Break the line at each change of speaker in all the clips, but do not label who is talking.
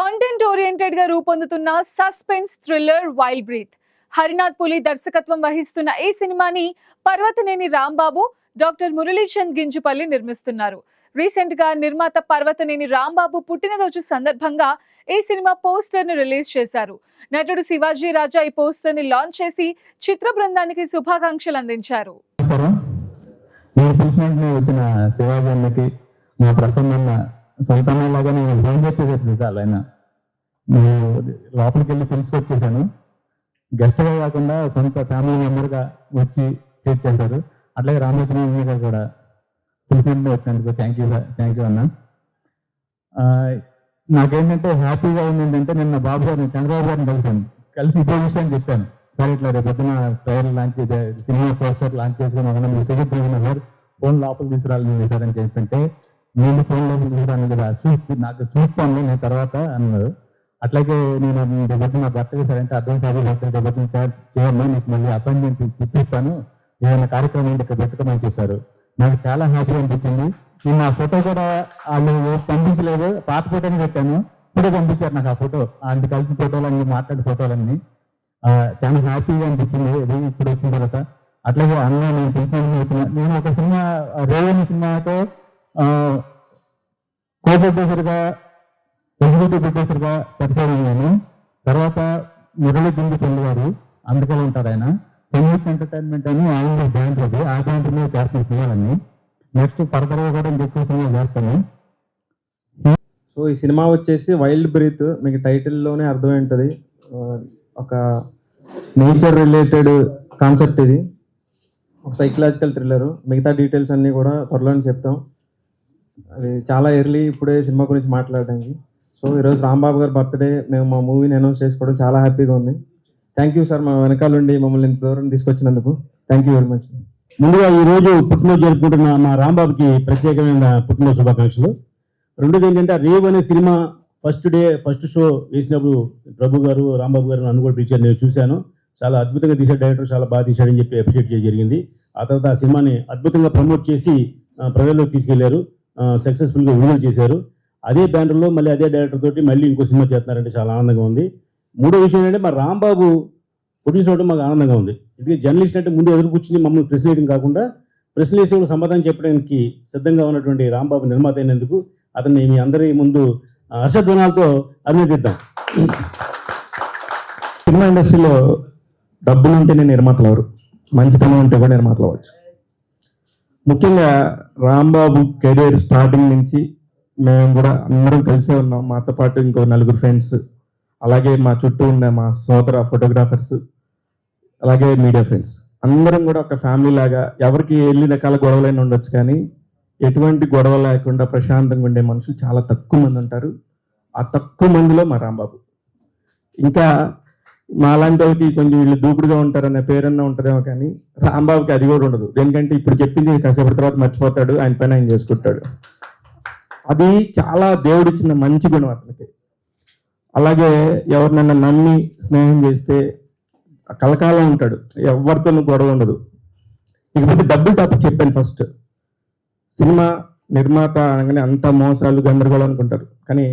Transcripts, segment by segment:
Content oriented గా రూపొందుతున్న suspense thriller wild breath. Harinath Puli దర్శకత్వం వహిస్తున్న ఈ సినిమాని పర్వతనేని రాంబాబు, డాక్టర్ మురళీచంద్ గింజుపల్లి నిర్మిస్తున్నారు. రీసెంట్ గా నిర్మాత పర్వతనేని రాంబాబు పుట్టినరోజు సందర్భంగా ఈ సినిమా పోస్టర్ ని రిలీజ్ చేశారు. నటుడు శివాజీ రాజా ఈ పోస్టర్ ని లాంచ్ చేసి చిత్ర బృందానికి శుభాకాంక్షలు అందించారు.
సొంతలాగా నేను ఫోన్ చెప్పేసేది చాలు. ఆయన నేను లోపలికి వెళ్ళి తెలుసుకొచ్చేసాను. గెస్ట్గా కాకుండా సొంత ఫ్యామిలీ మెంబర్గా వచ్చి ట్రీట్ చేశారు. అట్లాగే రామచంద్ర గారు కూడా తెలిసినట్టు వచ్చినందుకు థ్యాంక్ యూ అన్న. నాకేంటంటే హ్యాపీగా ఏంటంటే నిన్న బాబు గారిని చంద్రబాబు గారిని కలిసి ఇదే విషయం చెప్పాను. సార్ ఇట్లా రేపు పొద్దున trailer launch cinema poster launch చేసుకుని మీరు సుఖిద్ర సార్ ఫోన్ లోపలికి తీసుకురాలి సార్ అని చెప్తుంటే నేను ఫోన్ లోపలికి తీసుకురాను కదా నాకు చూస్తాను నేను తర్వాత అన్నారు. అట్లాగే నేను రేపు నా బర్త్డే సార్ అంటే అడ్వాన్స్ బర్త్డే చేయమ్మా నీకు మళ్ళీ అపాయింట్మెంట్ ఇప్పిస్తాను, ఏదైనా కార్యక్రమం ఏంటి ఇక్కడ పెట్టుకోమని చెప్పారు. నాకు చాలా హ్యాపీ అనిపించింది. నేను ఆ ఫోటో కూడా వాళ్ళు పంపించలేదు, పాత ఫోటోని పెట్టాను, ఇప్పుడే పంపించారు నాకు ఆ ఫోటో. అంత కలిసి ఫోటోలన్నీ మాట్లాడే ఫోటోలన్నీ చాలా హ్యాపీగా అనిపించింది ఇది ఇప్పుడు వచ్చిన తర్వాత. అట్లాగే అన్న నేను తెలిసిన నేను ఒక సినిమా రేవణి సినిమాతో కో ప్రొడ్యూసర్గా ఎగ్జిక్యూటివ్ ప్రొడ్యూసర్గా పరిచయం అయ్యాను. తర్వాత మురళీ గింజుపల్లి గారు అందుకని ఉంటారు, ఆయన సంగీత్ ఎంటర్టైన్మెంట్ అని ఆయన బ్యాంక్ అది, ఆ బ్యాంకులో చేస్తున్న సినిమాలన్నీ. నెక్స్ట్ ఫర్దర్గా కూడా ఇంకెక్కువ సినిమాలు చేస్తాను.
సో ఈ సినిమా వచ్చేసి వైల్డ్ బ్రీత్, మీకు టైటిల్లోనే అర్థమై ఉంటుంది. ఒక నేచర్ రిలేటెడ్ కాన్సెప్ట్ ఇది, ఒక సైకలాజికల్ థ్రిల్లరు. మిగతా డీటెయిల్స్ అన్నీ కూడా త్వరలోనే చెప్తాం. అది చాలా ఎర్లీ ఇప్పుడే సినిమా గురించి మాట్లాడడానికి. సో ఈరోజు రాంబాబు గారి బర్త్డే, మేము మా మూవీని అనౌన్స్ చేసుకోవడం చాలా హ్యాపీగా ఉంది. థ్యాంక్ యూ సార్, మా వెనకాల నుండి మమ్మల్ని ఇంత దూరం తీసుకొచ్చినందుకు థ్యాంక్ యూ వెరీ మచ్.
ముందుగా ఈరోజు పుట్టినరోజు జరుపుకుంటున్న మా రాంబాబుకి ప్రత్యేకమైన పుట్టినరోజు శుభాకాంక్షలు. రెండోది ఏంటంటే రేవ్ అనే సినిమా ఫస్ట్ షో వేసినప్పుడు ప్రభు గారు రాంబాబు గారు నన్ను కూడా పిలిచారు, నేను చూశాను. చాలా అద్భుతంగా తీశాడు డైరెక్టర్, చాలా బాగా తీశాడని చెప్పి అప్రిషియేట్ చేయడం జరిగింది. ఆ తర్వాత ఆ సినిమాని అద్భుతంగా ప్రమోట్ చేసి ప్రజల్లోకి తీసుకెళ్లారు, సక్సెస్ఫుల్గా విడుదల చేశారు. అదే బ్యానర్లో మళ్ళీ అదే డైరెక్టర్ తోటి మళ్ళీ ఇంకో సినిమా చేస్తున్నారంటే చాలా ఆనందంగా ఉంది. మూడో విషయం ఏంటంటే మా రాంబాబు ప్రొడ్యూస్ అవ్వడం మాకు ఆనందంగా ఉంది. ఇది జర్నలిస్ట్ అంటే ముందు ఎదురు కూర్చుని మమ్మల్ని ప్రశ్న వేయడం కాకుండా ప్రశ్న వేసే సమాధానం చెప్పడానికి సిద్ధంగా ఉన్నటువంటి రాంబాబు నిర్మాత అయినందుకు అతన్ని మీ అందరి ముందు హర్షధ్వానాలతో అభినందిద్దాం.
సినిమా ఇండస్ట్రీలో డబ్బులు ఉంటేనే నిర్మాతలు ఎవరు, మంచితనం ఉంటే కూడా నిర్మాతలు అవ్వచ్చు. ముఖ్యంగా రాంబాబు కెరీర్ స్టార్టింగ్ నుంచి మేము కూడా అందరం కలిసే ఉన్నాం. మాతో పాటు ఇంకో 4 ఫ్రెండ్స్, అలాగే మా చుట్టూ ఉన్న మా సోదర ఫోటోగ్రాఫర్స్, అలాగే మీడియా ఫ్రెండ్స్ అందరం కూడా ఒక ఫ్యామిలీ లాగా. ఎవరికి ఎన్ని రకాల గొడవలైనా ఉండొచ్చు, కానీ ఎటువంటి గొడవ లేకుండా ప్రశాంతంగా ఉండే మనుషులు చాలా తక్కువ మంది ఉంటారు. ఆ తక్కువ మందిలో మా రాంబాబు. ఇంకా మాలాంటి వాళ్ళకి కొంచెం వీళ్ళు దూకుడుగా ఉంటారనే పేరన్నా ఉంటుందేమో, కానీ రాంబాబుకి అది కూడా ఉండదు. దేనికంటే ఇప్పుడు చెప్పింది కాసేపటి తర్వాత మర్చిపోతాడు, ఆయన పైన ఆయన చేసుకుంటాడు. అది చాలా దేవుడిచ్చిన మంచి గుణం అతనికి. అలాగే ఎవరినైనా నమ్మి స్నేహం చేస్తే కలకాలం ఉంటాడు, ఎవరితోనూ గొడవ ఉండదు. ఇకపోతే డబ్బులు టాపిక్ చెప్పాను. ఫస్ట్ సినిమా నిర్మాత అనగానే అంత మోసాలు గందరగోళం అనుకుంటారు, కానీ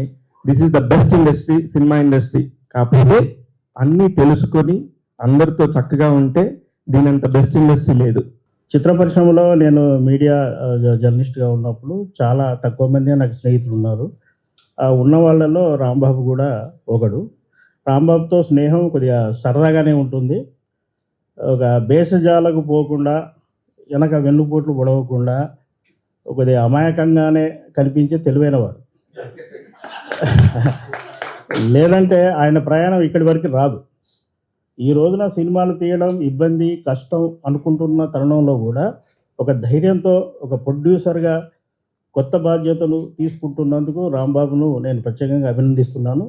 this is the best industry, cinema industry. కాకపోతే అన్నీ తెలుసుకొని అందరితో చక్కగా ఉంటే దీనంత బెస్ట్ ఇండస్ట్రీ లేదు.
చిత్ర పరిశ్రమలో నేను మీడియా జర్నలిస్ట్గా ఉన్నప్పుడు చాలా తక్కువ మంది నాకు స్నేహితులు ఉన్నారు. ఉన్న వాళ్ళలో రాంబాబు కూడా ఒకడు. రాంబాబుతో స్నేహం కొద్దిగా సరదాగానే ఉంటుంది. ఒక బేసజాలకు పోకుండా, వెనక వెన్నుపోట్లు పొడవకుండా, కొద్దిగా అమాయకంగానే కనిపించే తెలివైనవాడు. లేదంటే ఆయన ప్రయాణం ఇక్కడి వరకు రాదు. ఈ రోజున సినిమాలు తీయడం ఇబ్బంది, కష్టం అనుకుంటున్న తరుణంలో కూడా ఒక ధైర్యంతో ఒక ప్రొడ్యూసర్గా కొత్త బాధ్యతలు తీసుకుంటున్నందుకు రాంబాబును నేను ప్రత్యేకంగా అభినందిస్తున్నాను.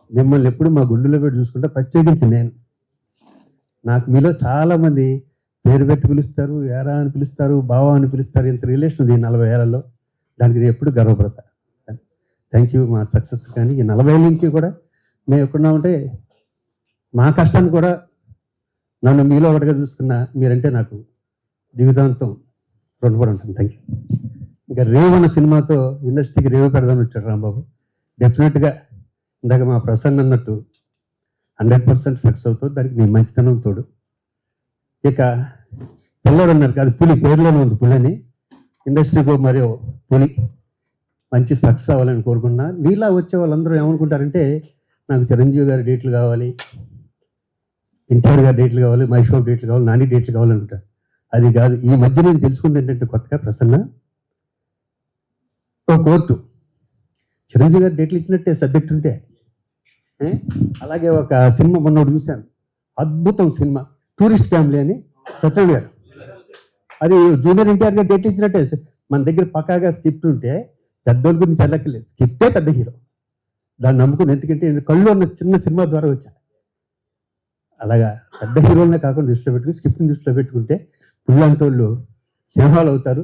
మిమ్మల్ని ఎప్పుడు మా గుండెలో పెట్టి చూసుకుంటే, ప్రత్యేకించి నాకు మీలో చాలామంది పేరు పెట్టి పిలుస్తారు, ఏరా అని పిలుస్తారు, బావా అని పిలుస్తారు. ఇంత రిలేషన్ ఉంది 40 ఏళ్లలో. దానికి నేను ఎప్పుడు గర్వపడతా. Thank you. మా సక్సెస్ కానీ ఈ 40 ఏళ్ళ నుంచి కూడా మేము ఎక్కడున్నామంటే మా కష్టాన్ని కూడా నన్ను మీలో ఒకటిగా చూసుకున్న మీరంటే నాకు జీవితాంతం రుణపడి ఉంటాను. Thank you. ఇంకా రేవ్ అన్న సినిమాతో ఇండస్ట్రీకి రేవ్ పెడదామని వచ్చాడు రాంబాబు. డెఫినెట్గా ఇందాక మా ప్రసన్న అన్నట్టు 100% సక్సెస్ అవుతుంది, దానికి నీ మంచితనం తోడు. ఇక పిల్లడు అన్నారు కాదు, పులి పేరులోనే ఉంది పులి అని, ఇండస్ట్రీకి మరి పులి మంచి సక్సెస్ అవ్వాలని కోరుకున్నా. నీలా వచ్చే వాళ్ళందరూ ఏమనుకుంటారంటే నాకు చిరంజీవి గారి డేట్లు కావాలి, ఎన్టీఆర్ గారి డేట్లు కావాలి, మహేష్ బాబు డేట్లు కావాలి, నాని డేట్లు కావాలనుకుంటారు. అది కాదు. ఈ మధ్య నేను తెలుసుకుంది ఏంటంటే కొత్తగా ప్రసన్న ఓ కోర్టు చిరంజీవి గారి డేట్లు ఇచ్చినట్టే సబ్జెక్ట్ ఉంటే అలాగే ఒక సినిమా మొన్నోడు చూశాను, అద్భుతం సినిమా టూరిస్ట్ ఫ్యామిలీ అని, సత్యం గారు. అది జూనియర్ ఎన్టీఆర్ గారు డేట్లు ఇచ్చినట్టే. మన దగ్గర పక్కాగా స్క్రిప్ట్ ఉంటే పెద్దోళ్ళ గురించి వెళ్ళక్కర్లేదు, స్క్రిప్టే పెద్ద హీరో. దాన్ని నమ్ముకుని, ఎందుకంటే నేను కళ్ళు అన్న చిన్న సినిమా ద్వారా వచ్చాను. అలాగా పెద్ద హీరోలనే కాకుండా దృష్టిలో పెట్టుకుని స్క్రిప్ట్ని దృష్టిలో పెట్టుకుంటే పుల్లాంటి వాళ్ళు సింహాలు అవుతారు.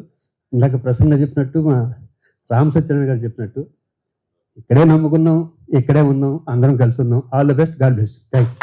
ఇందాక ప్రసన్న చెప్పినట్టు, మా రామ్ సత్యనారాయణ గారు చెప్పినట్టు, ఇక్కడే నమ్ముకున్నాం, ఇక్కడే ఉన్నాం, అందరం కలిసి ఉన్నాం. All the best, God bless. Thank you.